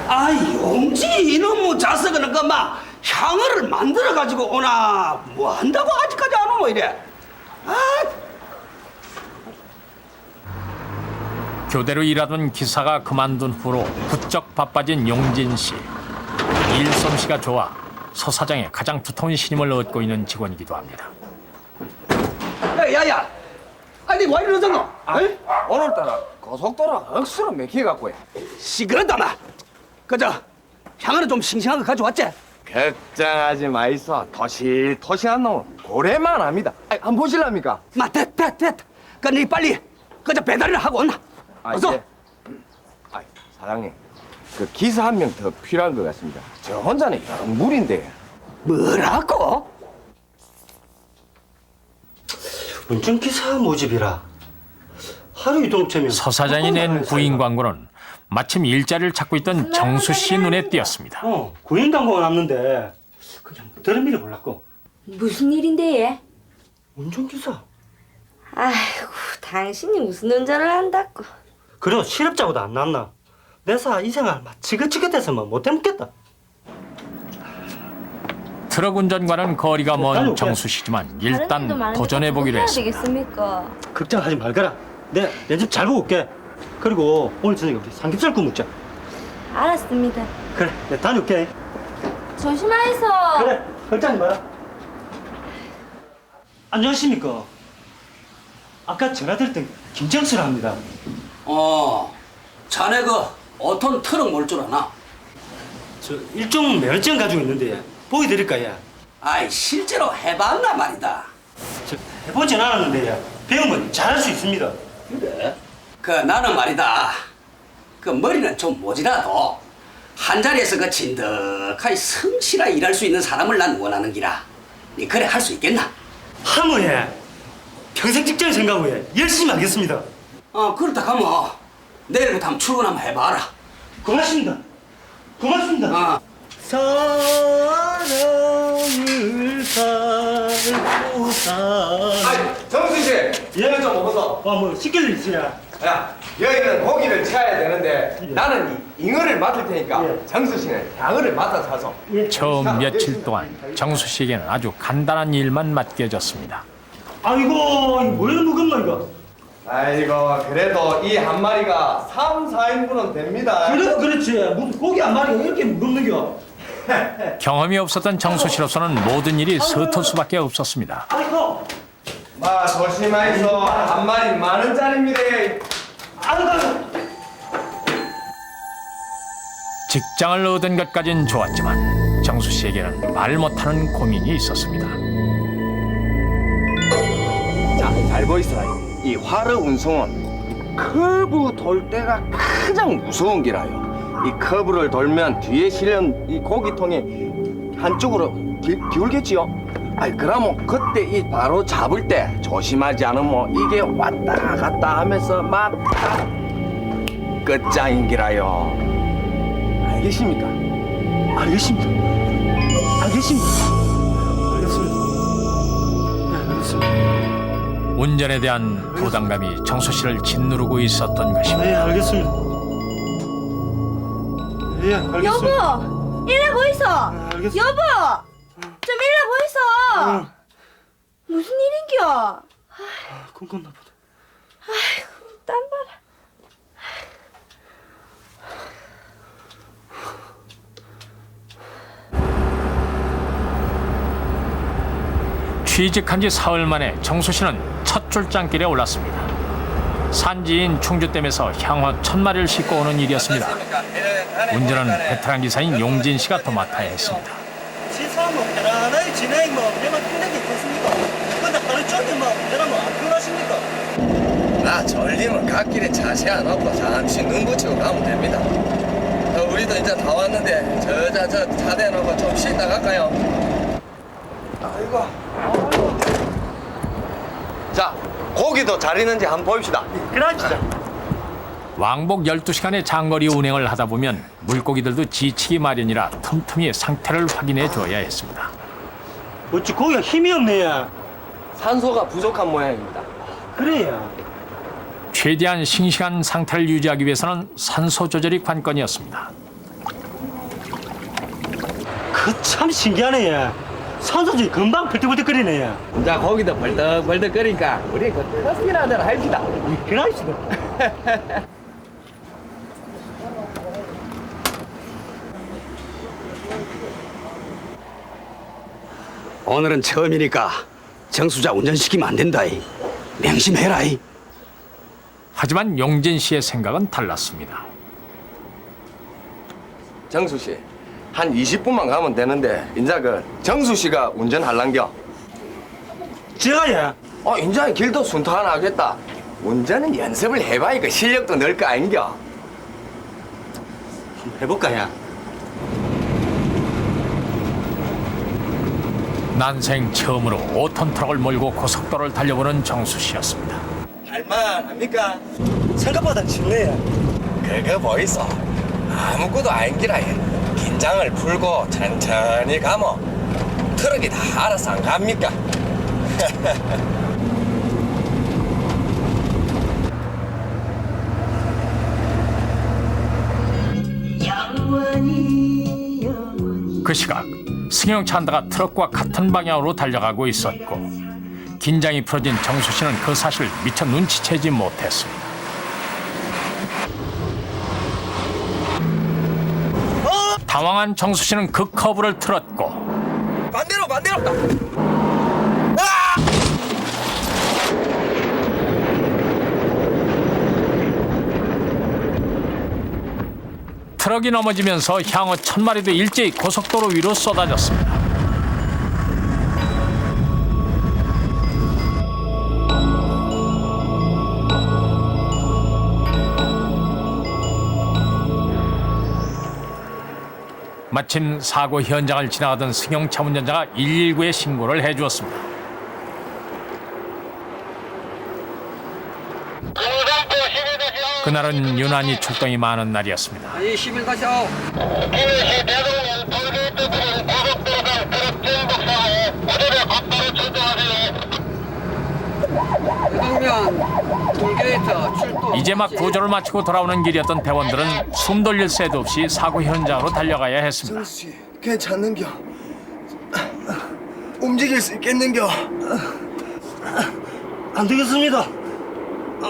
아, 용지 이놈의 자석은 그마 향어를 만들어 가지고 오나 뭐 한다고 아직까지 안 오노 이래. 아, 교대로 일하던 기사가 그만둔 후로 부쩍 바빠진 용진 씨. 일솜씨가 좋아 서 사장의 가장 두터운 신임을 얻고 있는 직원이기도 합니다. 야야, 아니 왜 이러잖아? 오늘따라 고속도로 억수로 막혀갖고 시끄럽다마. 그저 향어는 좀 싱싱한 거 가져왔지? 걱정하지 마이소. 토실토실한 놈은 고래만 합니다. 한번 보실랍니까? 됐다. 그니 빨리 그저 배달을 하고 온나. 어서. 예. 사장님, 그 기사 한 명 더 필요한 것 같습니다. 저 혼자는 무리인데. 뭐라고? 운전기사 모집이라 하루 이동체면 서 사장이 낸 구인 광고는 마침 일자리를 찾고 있던 정수 씨 눈에 띄었습니다. 구인 광고가 났는데 그냥 들은미를 몰랐고. 무슨 일인데 얘? 운전기사 아이고 당신이 무슨 운전을 한다고. 그래 실업자보다 안 낫나. 내사 이 생활 막 지긋지긋해서 못 해먹겠다. 트럭 운전과는 거리가 먼 다녀올게. 정수 씨지만 다른 일도 일단 많은데 도전해보기로 해야 했습니다. 되겠습니까? 걱정하지 말거라. 내 집 잘 보고 올게. 그리고 오늘 저녁에 우리 삼겹살 구워 먹자. 알았습니다. 그래 내가 다녀올게. 조심하이소. 그래 걱정하지 마라. 안녕하십니까. 아까 전화 드릴 때 김정수라 합니다. 자네 그 어떤 트럭 몰 줄 아나? 저 일종 면허증 가지고 있는데 보여드릴까 예? 아이 실제로 해봤나 말이다. 저 해보진 않았는데 배우면 잘할 수 있습니다. 그래? 그 나는 말이다. 그 머리는 좀 모자라도 한 자리에서 그 진득하게 성실하게 일할 수 있는 사람을 난 원하는 기라. 니 그래 할 수 있겠나? 하무에 평생 직장 생각 후에 열심히 하겠습니다. 그렇다 하면 내일부터 한번 출근 한번 해봐라. 고맙습니다. 고맙습니다. 사랑을 살고 정수 씨, 예? 좀 먹어서. 뭐 시킬 일 있어야. 야, 여기는 고기를 쳐야 되는데 나는 잉어를 맡을 테니까 예. 정수 씨는 향어를 맡아 사서. 처음 며칠 동안 정수 씨에게는 아주 간단한 일만 맡겨졌습니다. 아이고 이거 뭐 이런 무겁나 이거. 아이고, 그래도 이 한 마리가 3, 4인분은 됩니다. 그래도 그렇지. 무슨 고기 한 마리가 이렇게 무겁는겨. 경험이 없었던 정수 씨로서는 모든 일이 서툴 수밖에 없었습니다. 아이고. 마, 조심하이소. 한 마리 10,000원짜리입니다. 아이고. 직장을 얻은 것까진 좋았지만 정수 씨에게는 말 못하는 고민이 있었습니다. 자, 잘 보이스라. 이 화르 운송은 커브 돌 때가 가장 무서운 기라요. 이 커브를 돌면 뒤에 실린 이 고기통이 한쪽으로 기울겠지요. 아이, 그러면 그때 이 바로 잡을 때 조심하지 않으면 이게 왔다 갔다 하면서 막 끝장인 기라요. 알겠습니까? 알겠습니다. 알겠습니다. 알겠습니다. 네, 알겠습니다. 운전에 대한 부담감이 정수 씨를 짓누르고 있었던 것입니다. 네, 알겠습니다. 예, 알겠습니다. 여보, 일러 보이소. 알겠습니다. 여보, 좀 일러 보이소. 무슨 일인겨? 꿈꿨나 보다. 땀 봐라. 취직한 지 사흘 만에 정수 씨는 첫 출장길에 올랐습니다. 산지인 충주댐에서 향어 1,000마리를 싣고 오는 일이었습니다. 운전은 베테랑 기사인 용진 씨가 도맡아야 했습니다. 시사 편안하게 진행 내만 힘든 게 있겠습니까? 근데 하루 종일 내라면 안 편하십니까? 나 졸리면 갓길에 자세 안 하고 잠시 눈 붙이고 가면 됩니다. 우리도 이제 다 왔는데 저 차대 놓고 좀 쉬다 갈까요? 아이고. 자, 고기도 잘 있는지 한번 봅시다. 그러시죠. 왕복 12시간의 장거리 운행을 하다 보면 물고기들도 지치기 마련이라 틈틈이 상태를 확인해 줘야 했습니다. 어찌 고기가 힘이 없네. 산소가 부족한 모양입니다. 그래야. 최대한 싱싱한 상태를 유지하기 위해서는 산소 조절이 관건이었습니다. 그 참 신기하네 얘. 산소지 금방 벌떡벌떡거리네 얘. 이제 거기도 벌떡벌떡거리니까 우리 그 터스기라들 합시다. 그라이시다. 오늘은 처음이니까 정수자 운전시키면 안 된다. 명심해라. 하지만 용진 씨의 생각은 달랐습니다. 정수 씨, 한 20분만 가면 되는데 이제 그 정수 씨가 운전할란겨. 제가 얘. 이제 길도 순탄하겠다. 운전은 연습을 해봐야 그 실력도 늘 거 아닌겨. 해볼까 얘. 난생 처음으로 5톤 트럭을 몰고 고속도로를 달려보는 정수 씨였습니다. 할만합니까? 생각보다 쉽네 얘. 그거 보이소. 아무것도 아닌기라 해. 긴장을 풀고 천천히 가면 트럭이 다 알아서 안 갑니까? 그 시각 승용차 한 대가 트럭과 같은 방향으로 달려가고 있었고 긴장이 풀어진 정수 씨는 그 사실을 미처 눈치채지 못했습니다. 당황한 정수 씨는 그 커브를 틀었고 반대로. 트럭이 넘어지면서 향후 1000마리도 일제히 고속도로 위로 쏟아졌습니다. 마침 사고 현장을 지나가던 승용차 운전자가 119에 신고를 해주었습니다. 그날은 유난히 출동이 많은 날이었습니다. 11-9 대동면 톨게이트 출동. 이제 막 구조를 마치고 돌아오는 길이었던 대원들은 숨 돌릴 새도 없이 사고 현장으로 달려가야 했습니다. 정수씨, 괜찮는겨? 움직일 수 있겠는겨? 안 되겠습니다.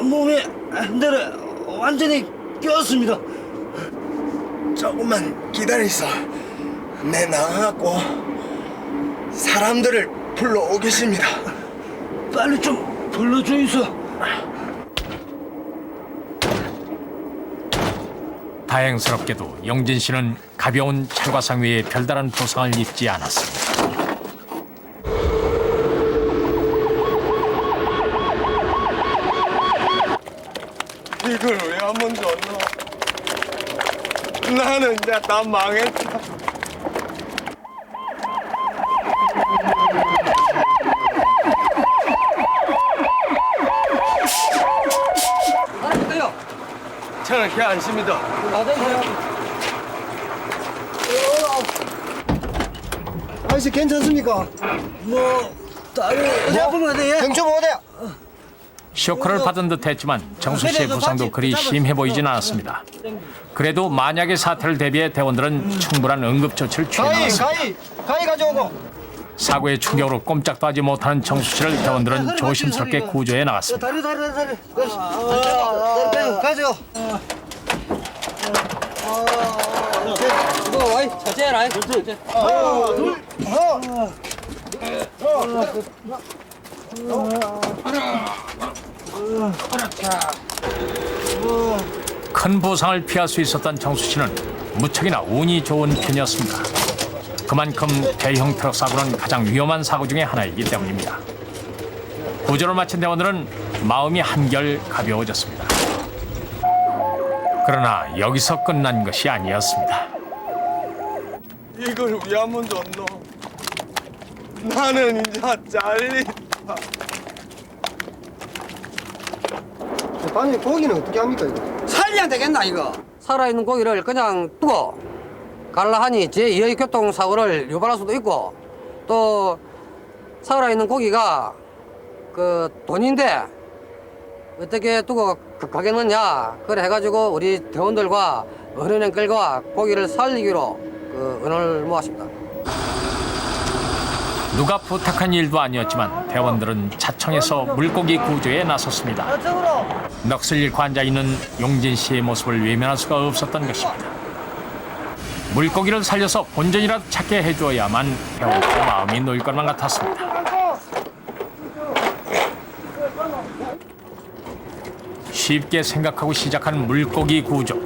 몸에 내려 완전히 꼈습니다. 조금만 기다리소. 내 나가갖고 사람들을 불러오겠습니다. 빨리 좀 불러주이소. 다행스럽게도 영진 씨는 가벼운 찰과상 외에 별다른 부상을 입지 않았습니다. 이걸 왜 한 번 줬노? 나는 이제 다 망했다. 알았어요. 저는 걔 안심이다. 아저씨 괜찮습니까? 다리 아프면 어디에? 경주 어디야? 쇼크를 받은 듯했지만 정수 씨의 부상도 그리 심해 보이진 않았습니다. 그래도 만약의 사태를 대비해 대원들은 충분한 응급조치를 취해 나갔습니다. 가위 가져오고. 사고의 충격으로 꼼짝도 하지 못하는 정수 씨를 대원들은 조심스럽게 구조해 나갔습니다. 다리. 가져. 이거 와이 자제해라. 큰 부상을 피할 수 있었던 정수 씨는 무척이나 운이 좋은 편이었습니다. 그만큼 대형 트럭 사고는 가장 위험한 사고 중에 하나이기 때문입니다. 구조를 마친 대원들은 마음이 한결 가벼워졌습니다. 그러나 여기서 끝난 것이 아니었습니다. 이걸 왜 한 번 줬노? 나는 이제 잘리다. 아니 고기는 어떻게 합니까 이거? 살려야 되겠나 이거? 살아있는 고기를 그냥 두고 갈라 하니 제2의 교통사고를 유발할 수도 있고 또 살아있는 고기가 그 돈인데 어떻게 두고 가겠느냐 그래 해가지고 우리 대원들과 어린애 끌고 고기를 살리기로 그 의논을 모았습니다. 누가 부탁한 일도 아니었지만 대원들은 자청해서 물고기 구조에 나섰습니다. 저쪽으로. 넋을 잃고 앉아있는 용진 씨의 모습을 외면할 수가 없었던 것입니다. 물고기를 살려서 본전이라도 찾게 해줘야만 대원들의 마음이 놓일 것만 같았습니다. 쉽게 생각하고 시작한 물고기 구조.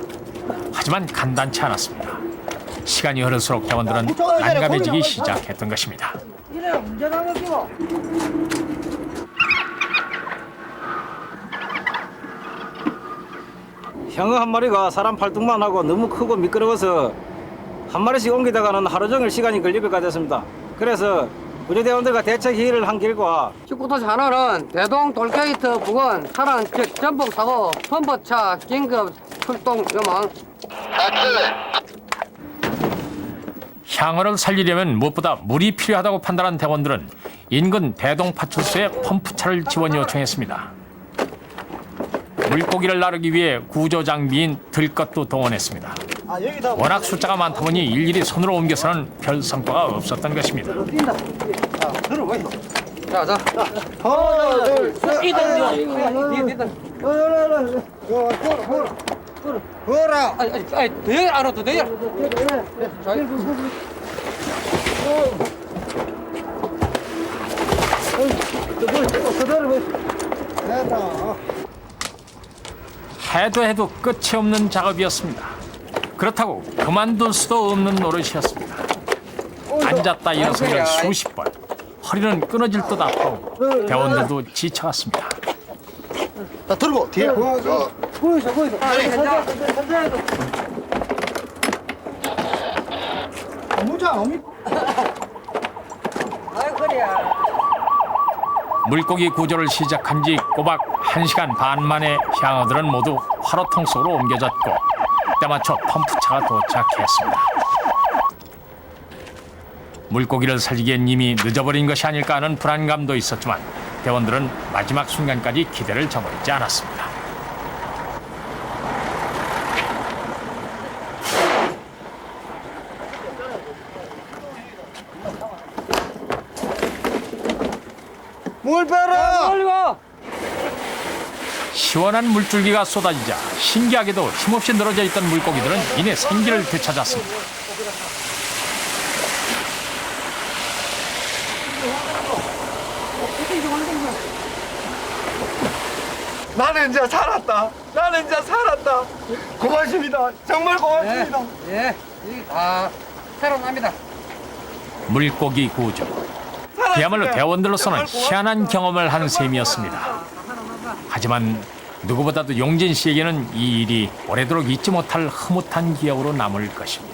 하지만 간단치 않았습니다. 시간이 흐를수록 대원들은 난감해지기 시작했던 것입니다. 이래 운전하는 기고. 향어 한 마리가 사람 팔뚝만 하고 너무 크고 미끄러워서 한 마리씩 옮기다가는 하루 종일 시간이 걸릴 것 같았습니다. 그래서 구조대원들과 대책 회의를 한 결과 19도시 하나는 대동 돌게이트 부근 차량 전복 사고 펌프차 긴급 출동 요망. 향어를 살리려면 무엇보다 물이 필요하다고 판단한 대원들은 인근 대동파출소에 펌프차를 지원 요청했습니다. 물고기를 나르기 위해 구조 장비인 들것도 동원했습니다. 아 여기다. 워낙 숫자가 많다 보니 일일이 손으로 옮겨서는 별 성과가 없었던 것입니다. 자. 하나 둘 셋. 뭐라. 대열 안 와도 대열. 해도 끝이 없는 작업이었습니다. 그렇다고 그만둘 수도 없는 노릇이었습니다. 앉았다 일어서기를 수십 번. 허리는 끊어질 듯 아파오고 대원들도 지쳐갔습니다. 자 들고 뒤에. 보이소. 무장. 물고기 구조를 시작한 지 꼬박 1시간 반 만에 향어들은 모두 화로통 속으로 옮겨졌고 때맞춰 펌프차가 도착했습니다. 물고기를 살리기엔 이미 늦어버린 것이 아닐까 하는 불안감도 있었지만 대원들은 마지막 순간까지 기대를 저버리지 않았습니다. 물 빼라. 빨리 와. 시원한 물줄기가 쏟아지자 신기하게도 힘없이 늘어져 있던 물고기들은 이내 생기를 되찾았습니다. 나는 이제 살았다. 나는 이제 살았다. 고맙습니다. 정말 고맙습니다. 예. 다 살아납니다. 물고기 구조. 그야말로 대원들로서는 희한한 경험을 한 셈이었습니다. 하지만 누구보다도 용진 씨에게는 이 일이 오래도록 잊지 못할 흐뭇한 기억으로 남을 것입니다.